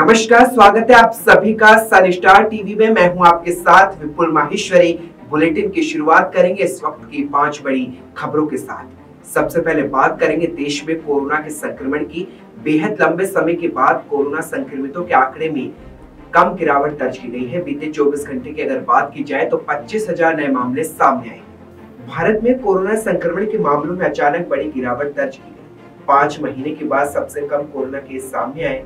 नमस्कार, स्वागत है आप सभी का सन स्टार टीवी में। मैं हूं आपके साथ विपुल माहेश्वरी। बुलेटिन की शुरुआत करेंगे इस वक्त की 5 बड़ी खबरों के साथ। सबसे पहले बात करेंगे देश में कोरोना के संक्रमण की। बेहद लंबे समय के बाद कोरोना संक्रमितों के आंकड़े में कम गिरावट दर्ज की गई है। बीते 24 घंटे की अगर बात की जाए तो 25,000 नए मामले सामने आए। भारत में कोरोना संक्रमण के मामलों में अचानक बड़ी गिरावट दर्ज की गई। 5 महीने के बाद सबसे कम कोरोना केस सामने आए।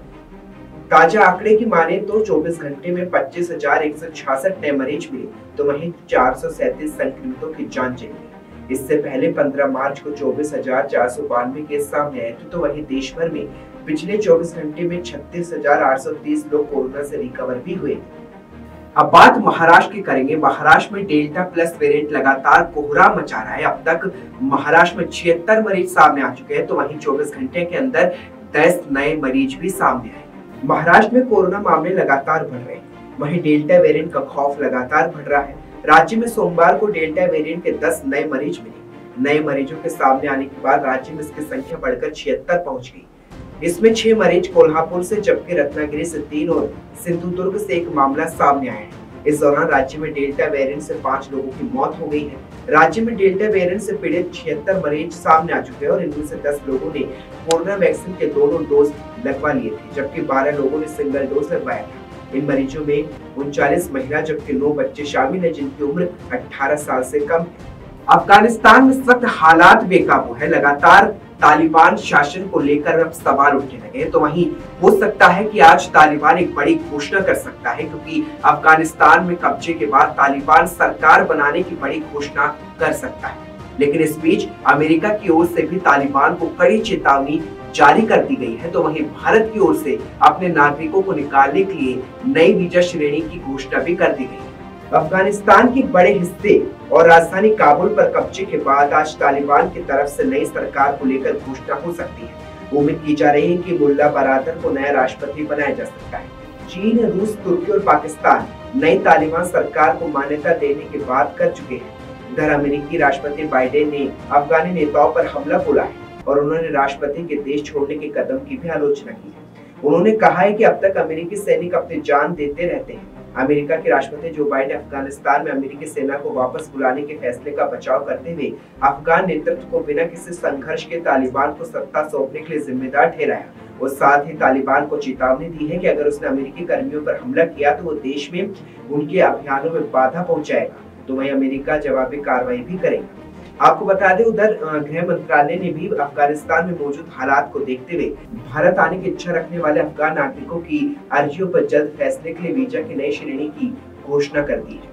ताजा आंकड़े की माने तो 24 घंटे में 25,166 नए मरीज मिले, तो वहीं 437 संक्रमितों की जान चली। इससे पहले 15 मार्च को 24,492 केस सामने आए थे, तो वहीं देश भर में पिछले 24 घंटे में 36,830 लोग कोरोना से रिकवर भी हुए। अब बात महाराष्ट्र की करेंगे। महाराष्ट्र में डेल्टा प्लस वेरिएंट लगातार कोहराम मचा रहा है। अब तक महाराष्ट्र में 76 मरीज सामने आ चुके हैं, तो वहीं 24 घंटे के अंदर 10 नए मरीज भी सामने आए। महाराष्ट्र में कोरोना मामले लगातार बढ़ रहे हैं, वहीं डेल्टा वेरिएंट का खौफ लगातार बढ़ रहा है। राज्य में सोमवार को डेल्टा वेरिएंट के 10 नए मरीज मिले। नए मरीजों के सामने आने के बाद राज्य में इसकी संख्या बढ़कर 76 पहुंच गई। इसमें 6 मरीज कोल्हापुर से, जबकि रत्नागिरी से 3 और सिंधुदुर्ग से 1 मामला सामने आया है। इस दौरान राज्य में डेल्टा वेरिएंट से 5 लोगों की मौत हो गई है। राज्य में डेल्टा वेरिएंट से पीड़ित 76 मरीज सामने आ चुके हैं और इनमें से 10 लोगों ने कोरोना वैक्सीन के दोनों डोज लगवा लिए थे, जबकि 12 लोगों ने सिंगल डोज लगवाया था। इन मरीजों में 39 महिला जबकि 9 बच्चे शामिल हैं, जिनकी उम्र 18 साल से कम है। अफगानिस्तान में इस वक्त हालात बेकाबू है। लगातार तालिबान शासन को लेकर अब सवाल उठने लगे हैं, तो वहीं हो सकता है कि आज तालिबान एक बड़ी घोषणा कर सकता है, क्योंकि अफगानिस्तान में कब्जे के बाद तालिबान सरकार बनाने की बड़ी घोषणा कर सकता है। लेकिन इस बीच अमेरिका की ओर से भी तालिबान को कड़ी चेतावनी जारी कर दी गई है, तो वहीं भारत की ओर से अपने नागरिकों को निकालने के लिए नई वीजा श्रेणी की घोषणा भी कर दी गई है। अफगानिस्तान के बड़े हिस्से और राजधानी काबुल पर कब्जे के बाद आज तालिबान की तरफ से नई सरकार को लेकर घोषणा हो सकती है। उम्मीद की जा रही है कि मुल्ला बरादर को नया राष्ट्रपति बनाया जा सकता है। चीन, रूस, तुर्की और पाकिस्तान नई तालिबान सरकार को मान्यता देने की बात कर चुके हैं। इधर अमेरिकी राष्ट्रपति बाइडेन ने अफगानी नेताओं पर हमला बोला है और उन्होंने राष्ट्रपति के देश छोड़ने के कदम की भी आलोचना की है। उन्होंने कहा है कि अब तक अमेरिकी सैनिक अपनी जान देते रहते हैं। अमेरिका के राष्ट्रपति जो बाइडेन अफगानिस्तान में अमेरिकी सेना को वापस बुलाने के फैसले का बचाव करते हुए अफगान नेतृत्व को बिना किसी संघर्ष के तालिबान को सत्ता सौंपने के लिए जिम्मेदार ठहराया और साथ ही तालिबान को चेतावनी दी है कि अगर उसने अमेरिकी कर्मियों पर हमला किया तो वो देश में उनके अभियानों में बाधा पहुंचाएगा, तो वहीं अमेरिका जवाबी कार्रवाई भी करेगा। आपको बता दें, उधर गृह मंत्रालय ने भी अफगानिस्तान में मौजूद हालात को देखते हुए भारत आने की इच्छा रखने वाले अफगान नागरिकों की अर्जियों पर जल्द फैसले के लिए वीजा की नई श्रेणी की घोषणा कर दी है।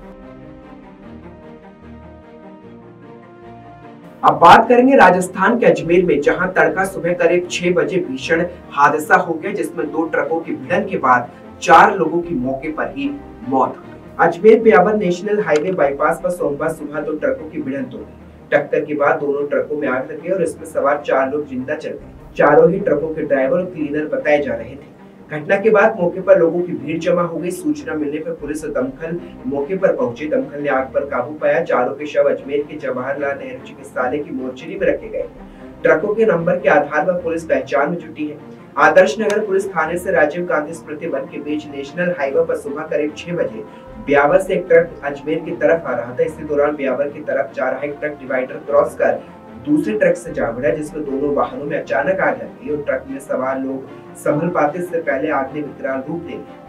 अब बात करेंगे राजस्थान के अजमेर में, जहां तड़का सुबह करीब 6 बजे भीषण हादसा हो गया, जिसमें 2 ट्रकों की भिड़ंत के बाद 4 लोगों की मौके पर ही मौत हो गई। Ajmer Beawar national highway bypass पर सोमवार सुबह 2 ट्रकों की भिड़ंत हो गई। टक्कर के बाद दोनों ट्रकों में आग लग गई और इसमें सवार 4 लोग जिंदा चल गए। चारों ही ट्रकों के ड्राइवर और क्लीनर बताए जा रहे थे। घटना के बाद मौके पर लोगों की भीड़ जमा हो गई। सूचना मिलने पर पुलिस और दमकल मौके पर पहुंची। दमकल ने आग पर काबू पाया। चारों के शव अजमेर के जवाहरलाल नेहरू चिकित्सालय की मोर्चरी में रखे गए। ट्रकों के नंबर के आधार पर पुलिस पहचान में जुटी है। आदर्श नगर पुलिस थाने से राजीव गांधी स्मृति वन के बीच नेशनल हाईवे पर सुबह करीब 6 बजे ब्यावर से एक ट्रक अजमेर की तरफ आ रहा था। इसी दौरान ब्यावर की तरफ जा रहा एक ट्रक डिवाइडर क्रॉस कर दूसरे ट्रक से जा भिड़ा, जिसमें दोनों वाहनों में अचानक आग लग गई और ट्रक में सवार लोग संभल पाते इससे पहले आग ने विकराल रूप ले लिया।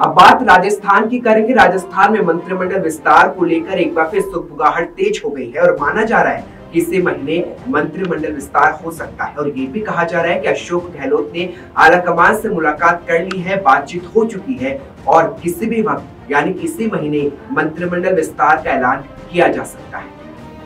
अब बात राजस्थान की करेंगे। राजस्थान में मंत्रिमंडल विस्तार को लेकर एक बार फिर सुगबुगाहट तेज हो गई है और माना जा रहा है कि इसी महीने मंत्रिमंडल विस्तार हो सकता है। और ये भी कहा जा रहा है कि अशोक गहलोत ने आलाकमान से मुलाकात कर ली है, बातचीत हो चुकी है और किसी भी वक्त यानी इसी महीने मंत्रिमंडल विस्तार का ऐलान किया जा सकता है।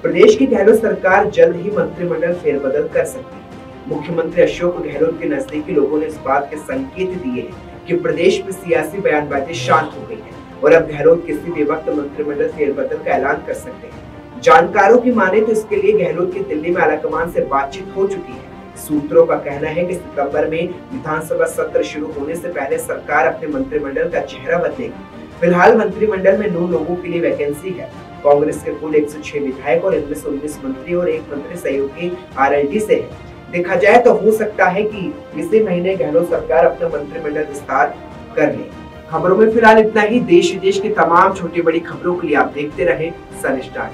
प्रदेश की गहलोत सरकार जल्द ही मंत्रिमंडल फेरबदल कर सकती है। मुख्यमंत्री अशोक गहलोत के नजदीकी लोगों ने इस बात के संकेत दिए हैं कि प्रदेश में सियासी बयानबाजी शांत हो गई है और अब गहलोत किसी भी वक्त मंत्रिमंडल फेरबदल का ऐलान कर सकते हैं। जानकारों की माने तो इसके लिए गहलोत की दिल्ली में आलाकमान से बातचीत हो चुकी है। सूत्रों का कहना है कि सितंबर में विधानसभा सत्र शुरू होने से पहले सरकार अपने मंत्रिमंडल का चेहरा बदलेगी। फिलहाल मंत्रिमंडल में 9 लोगों के लिए वैकेंसी है। कांग्रेस के कुल 106 विधायक और इनमें से 19 मंत्री और 1 मंत्री सहयोगी आरएलडी से है। देखा जाए तो हो सकता है कि इसी महीने गहलोत सरकार अपना मंत्रिमंडल विस्तार कर ले। खबरों में फिलहाल इतना ही। देश विदेश की तमाम छोटी बड़ी खबरों के लिए आप देखते रहे सन स्टार।